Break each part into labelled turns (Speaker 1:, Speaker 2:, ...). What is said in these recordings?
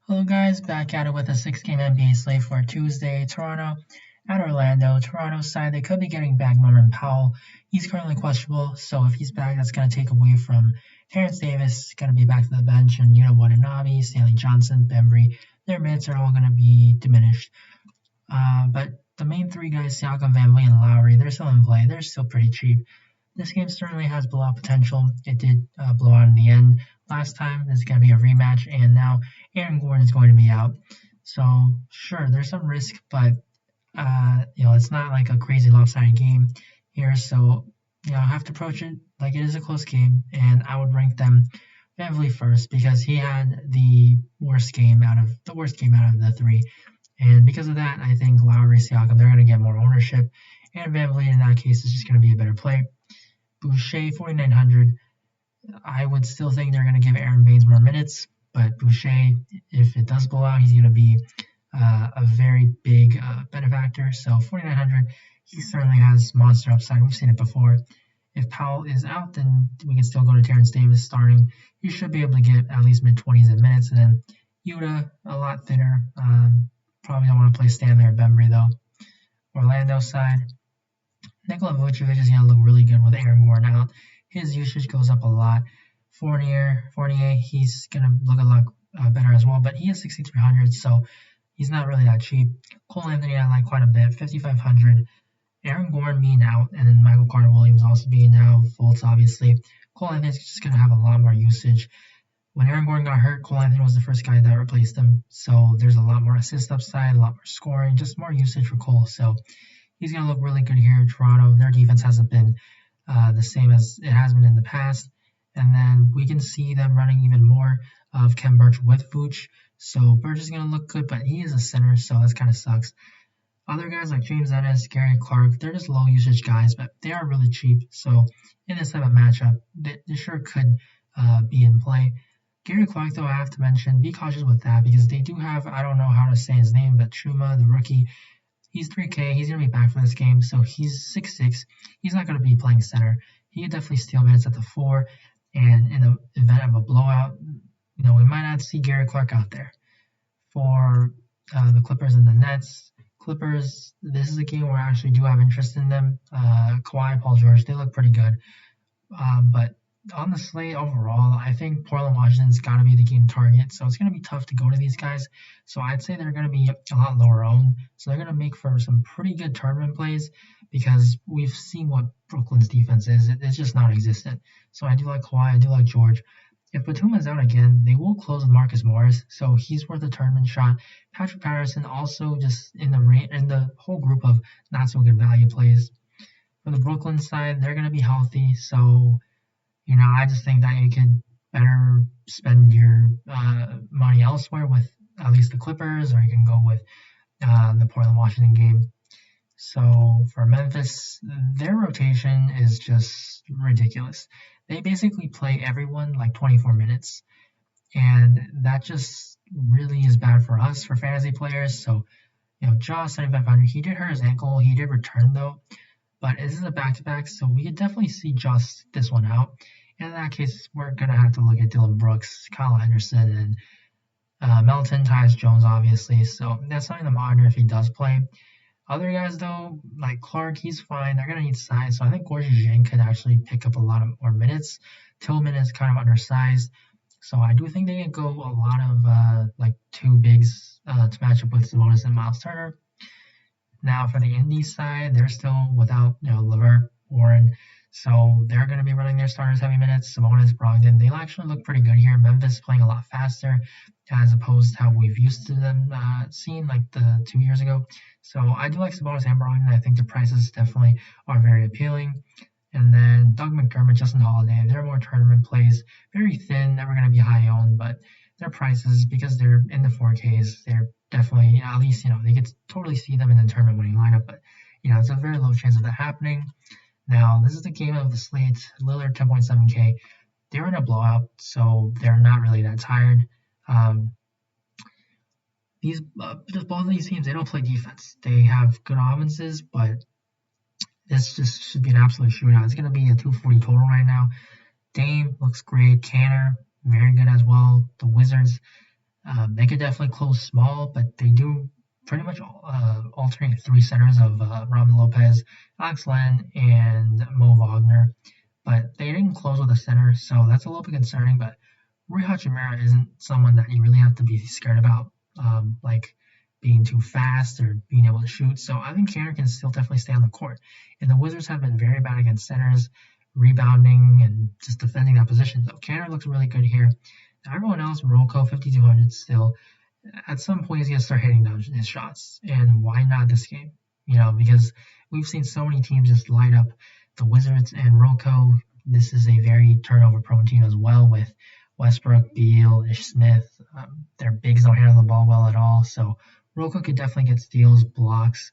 Speaker 1: Hello guys, back at it with a 6-game NBA slate for Tuesday. Toronto at Orlando. Toronto's side, they could be getting back Norman Powell. He's currently questionable, so if he's back, that's going to take away from Terrence Davis, going to be back to the bench, and Watanabe, Stanley Johnson, Bembry. Their minutes are all going to be diminished. But the main three guys, Siakam, VanVleet, and Lowry, they're still in play. They're still pretty cheap. This game certainly has blowout potential. It did blow out in the end last time. This is going to be a rematch, and now Aaron Gordon is going to be out. So sure, there's some risk, but it's not like a crazy lopsided game here. So I have to approach it like it is a close game, and I would rank them VanVleet first because he had the worst game out of the three, and because of that, I think Lowry, Siakam, they're going to get more ownership, and VanVleet in that case is just going to be a better play. Boucher, 4,900. I would still think they're going to give Aaron Baines more minutes, but Boucher, if it does blow out, he's going to be a very big benefactor. So 4,900, he certainly has monster upside. We've seen it before. If Powell is out, then we can still go to Terrence Davis starting. He should be able to get at least mid-20s in minutes. And then Yuta, a lot thinner. Probably don't want to play Stanley or Bembry, though. Orlando side, Nikola Vucevic is going to look really good with Aaron Gordon out. His usage goes up a lot. Fournier, he's going to look a lot better as well, but he is 6,300, so he's not really that cheap. Cole Anthony I like quite a bit, 5,500. Aaron Gordon being out, and then Michael Carter-Williams also being out. Fultz, obviously. Cole Anthony's just going to have a lot more usage. When Aaron Gordon got hurt, Cole Anthony was the first guy that replaced him, so there's a lot more assist upside, a lot more scoring, just more usage for Cole, so he's going to look really good here in Toronto. Their defense hasn't been the same as it has been in the past. And then we can see them running even more of Khem Birch with Vooch. So Birch is going to look good, but he is a center, so that kind of sucks. Other guys like James Ennis, Gary Clark, they're just low usage guys, but they are really cheap. So in this type of matchup, they sure could be in play. Gary Clark, though, I have to mention, be cautious with that because they do have, I don't know how to say his name, but Chuma, the rookie, he's 3K. He's going to be back for this game, so he's 6'6". He's not going to be playing center. He could definitely steal minutes at the 4, and in the event of a blowout, we might not see Gary Clark out there. For the Clippers and the Nets, Clippers, this is a game where I actually do have interest in them. Kawhi, Paul George, they look pretty good. But on the slate overall, I think Portland, Washington's got to be the game target, so it's going to be tough to go to these guys. So I'd say they're going to be a lot lower owned, so they're going to make for some pretty good tournament plays because we've seen what Brooklyn's defense is. It's just non-existent. So I do like Kawhi, I do like George. If Batum is out again, they will close with Marcus Morris, so he's worth a tournament shot. Patrick Patterson also just in the whole group of not so good value plays. For the Brooklyn side, they're going to be healthy, so I just think that you could better spend your money elsewhere with at least the Clippers, or you can go with the Portland-Washington game. So for Memphis, their rotation is just ridiculous. They basically play everyone like 24 minutes, and that just really is bad for us, for fantasy players. So, Josh, 7,500, he did hurt his ankle. He did return, though. But this is a back-to-back, so we could definitely see Josh this one out. And in that case, we're going to have to look at Dylan Brooks, Kyle Anderson, and Melton, Tyus Jones, obviously. So that's something to monitor if he does play. Other guys, though, like Clark, he's fine. They're going to need size. So I think Gorgie Zhang could actually pick up a lot more minutes. Tillman is kind of undersized. So I do think they can go a lot of two bigs to match up with Sabonis and Miles Turner. Now for the Indies side, they're still without LeVert, Warren, so they're going to be running their starters heavy minutes. Sabonis, Brogdon, they actually look pretty good here. Memphis playing a lot faster as opposed to how we've used to them seeing like the 2 years ago. So I do like Sabonis and Brogdon. I think the prices definitely are very appealing. And then Doug McDermott, Justin Holiday, they're more tournament plays, very thin, never going to be high owned, but their prices, because they're in the 4Ks, they're definitely, at least, they could totally see them in the tournament winning lineup, but, it's a very low chance of that happening. Now, this is the game of the slate. Lillard, 10.7K. They're in a blowout, so they're not really that tired. Just both of these teams, they don't play defense. They have good offenses, but this just should be an absolute shootout. It's going to be a 240 total right now. Dame looks great. Canner, very good as well. The Wizards, They could definitely close small, but they do pretty much alternate three centers of Robin Lopez, Alex Len, and Mo Wagner. But they didn't close with a center, so that's a little bit concerning. But Rui Hachimura isn't someone that you really have to be scared about, like being too fast or being able to shoot. So I think Canner can still definitely stay on the court. And the Wizards have been very bad against centers, rebounding and just defending that position. So Canner looks really good here. Now everyone else, Rocco 5,200 still. At some point, he's gonna start hitting down his shots, and why not this game? Because we've seen so many teams just light up the Wizards and Rocco. This is a very turnover-prone team as well, with Westbrook, Beal, Ish Smith. Their bigs don't handle the ball well at all, so Rocco could definitely get steals, blocks.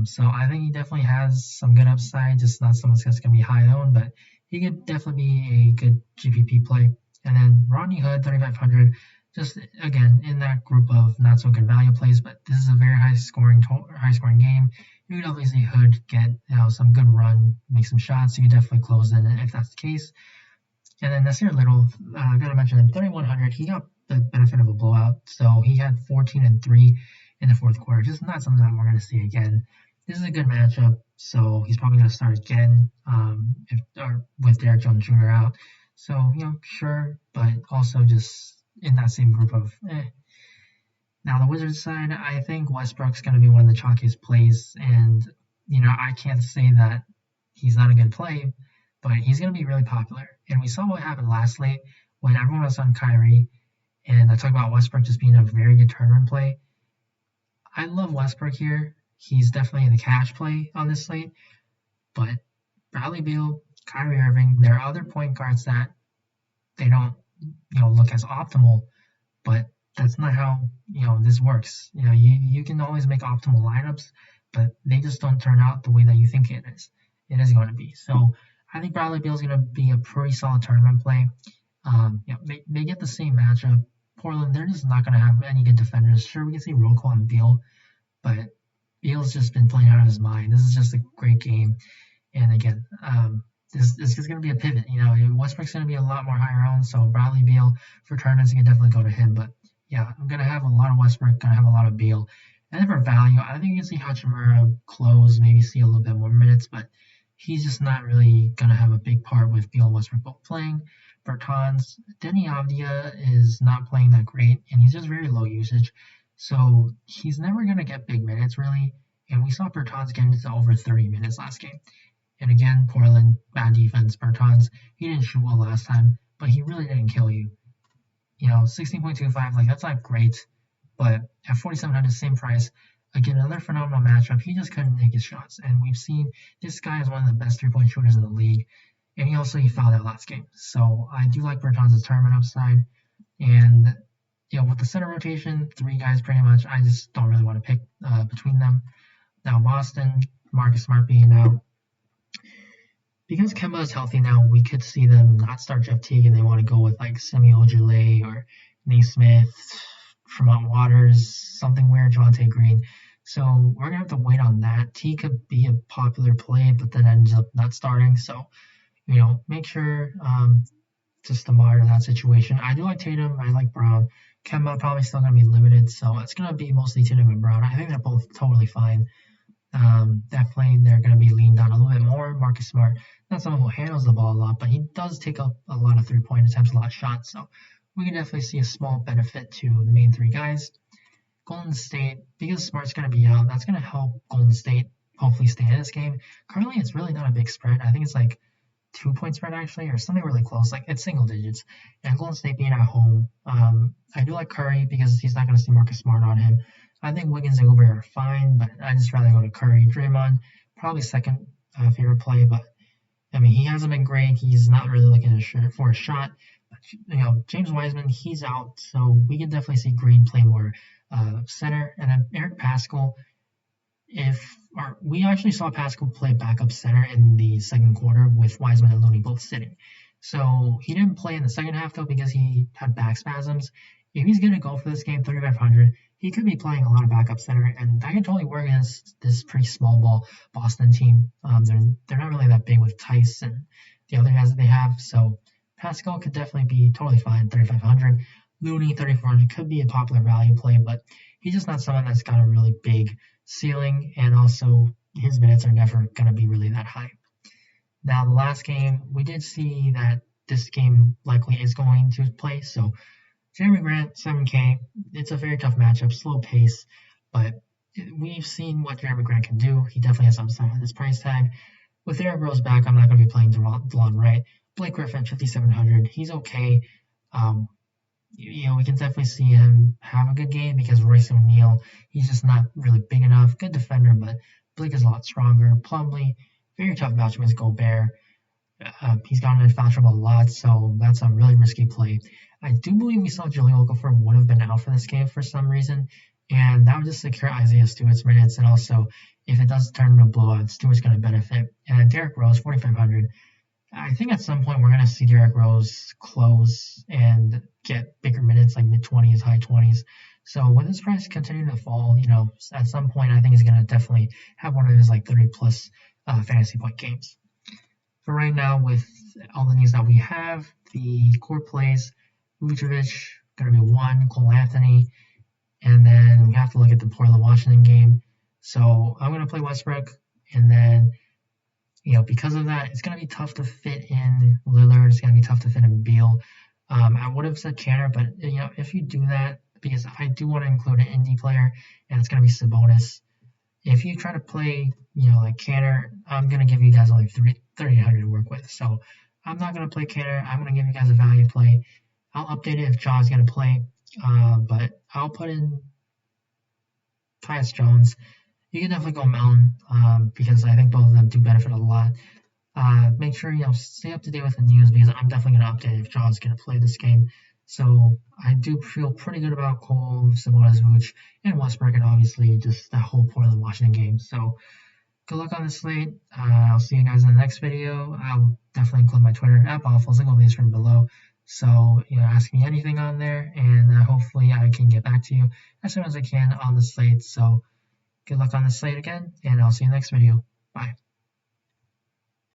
Speaker 1: So I think he definitely has some good upside, just not someone that's going to be high owned, but he could definitely be a good GPP play. And then Rodney Hood, 3,500, just again in that group of not so good value plays, but this is a very high scoring game. You could definitely see Hood get some good run, make some shots. You could definitely close in if that's the case. And then Nasir Little, I gotta mention him, 3,100. He got the benefit of a blowout, so he had 14 and 3 in the fourth quarter. Just not something that we're gonna see again. This is a good matchup, so he's probably gonna start again with Derek Jones Jr. out. So sure, but also just in that same group of Now the Wizards side, I think Westbrook's gonna be one of the chalkiest plays, and I can't say that he's not a good play, but he's going to be really popular. And we saw what happened last slate when everyone was on Kyrie, and I talked about Westbrook just being a very good tournament play. I love Westbrook here. He's definitely in the cash play on this slate, but Bradley Beal, Kyrie Irving, there are other point guards that they don't, look as optimal, but that's not how, this works. You can always make optimal lineups, but they just don't turn out the way that you think it is going to be. So I think Bradley Beal is going to be a pretty solid tournament play. They get the same matchup. Portland, they're just not going to have any good defenders. Sure, we can see Rocco and Beal, but Beal's just been playing out of his mind. This is just a great game. And again, this is going to be a pivot. Westbrook's going to be a lot more higher owned, so Bradley Beal for tournaments, you can definitely go to him. But yeah, I'm going to have a lot of Westbrook, going to have a lot of Beal. And then for value, I think you can see Hachimura close, maybe see a little bit more minutes, but he's just not really going to have a big part with Beal and Westbrook both playing. Bertans, Denny Avdia is not playing that great, and he's just very low usage. So he's never going to get big minutes, really. And we saw Bertans get into over 30 minutes last game. And again, Portland, bad defense. Bertans, he didn't shoot well last time, but he really didn't kill you. 16.25, that's not great. But at 4,700, same price. Again, another phenomenal matchup. He just couldn't make his shots. And we've seen this guy is one of the best three-point shooters in the league. And he fouled out last game. So I do like Bertans' tournament upside. And, with the center rotation, three guys pretty much, I just don't really want to pick between them. Now, Boston, Marcus Smart being out. Because Kemba is healthy now, we could see them not start Jeff Teague and they want to go with Semi Ojeleye or Naismith, Tremont Waters, something weird, Javonte Green. So we're going to have to wait on that. T could be a popular play, but then ends up not starting. So, make sure just to monitor that situation. I do like Tatum. I like Brown. Kemba probably still going to be limited. So it's going to be mostly Tatum and Brown. I think they're both totally fine. Definitely they're going to be leaned on a little bit more. Marcus Smart, not someone who handles the ball a lot, but he does take up a lot of three-point attempts, a lot of shots. So we can definitely see a small benefit to the main three guys. Golden State, because Smart's going to be out, that's going to help Golden State hopefully stay in this game. Currently, it's really not a big spread. I think it's 2-point spread actually, or something really close. It's single digits. And Golden State being at home, I do like Curry because he's not going to see Marcus Smart on him. I think Wiggins and Uber are fine, but I just rather go to Curry. Draymond, probably second favorite play, but he hasn't been great. He's not really looking for a shot. But, James Wiseman, he's out, so we can definitely see Green play more center. And then Eric Paschall, we actually saw Paschall play backup center in the second quarter with Wiseman and Looney both sitting. So he didn't play in the second half, though, because he had back spasms. If he's going to go for this game, 3,500, he could be playing a lot of backup center, and that can totally work against this pretty small ball Boston team. They're not really that big with Tice and the other guys that they have, so Paschall could definitely be totally fine, 3,500. Looney 3,400 could be a popular value play, but he's just not someone that's got a really big ceiling, and also his minutes are never going to be really that high. Now, the last game, we did see that this game likely is going to play, so Jeremy Grant, 7K, it's a very tough matchup, slow pace, but we've seen what Jeremy Grant can do. He definitely has upside on this price tag. With Derrick Rose back, I'm not going to be playing DeLon Wright. Blake Griffin, 5,700, he's okay. We can definitely see him have a good game because Royce O'Neal, he's just not really big enough. Good defender, but Blake is a lot stronger. Plumlee, very tough matchup against Gobert. He's gotten in foul trouble a lot, so that's a really risky play. I do believe we saw Jahlil Okafor would have been out for this game for some reason, and that would just secure Isaiah Stewart's minutes, and also if it does turn into a blowout, Stewart's going to benefit. And then Derrick Rose, 4,500. I think at some point we're going to see Derrick Rose close and get bigger minutes, like mid-20s, high 20s. So with his price continuing to fall, at some point I think he's going to definitely have one of his like 30-plus fantasy point games. For right now, with all the news that we have, the core plays, Vucevic going to be 1, Cole Anthony, and then we have to look at the Portland-Washington game. So I'm going to play Westbrook, and then because of that, it's going to be tough to fit in Lillard. It's going to be tough to fit in Beal. I would have said Canner, but if you do that, because I do want to include an indie player, and it's going to be Sabonis. If you try to play, like Canner, I'm going to give you guys only 3,800 to work with. So I'm not going to play Canner. I'm going to give you guys a value play. I'll update it if Jaw's going to play, but I'll put in Tyus Jones. You can definitely go Melton because I think both of them do benefit a lot. Make sure stay up to date with the news because I'm definitely going to update if John's going to play this game. So I do feel pretty good about Cole, Sabonis, Vooch, and Westbrook, and obviously just that whole Portland-Washington game. So good luck on the slate. I'll see you guys in the next video. I'll definitely include my Twitter at Boffles. Link will be from below. So ask me anything on there, and hopefully I can get back to you as soon as I can on the slate. So good luck on the slate again, and I'll see you in the next video. Bye.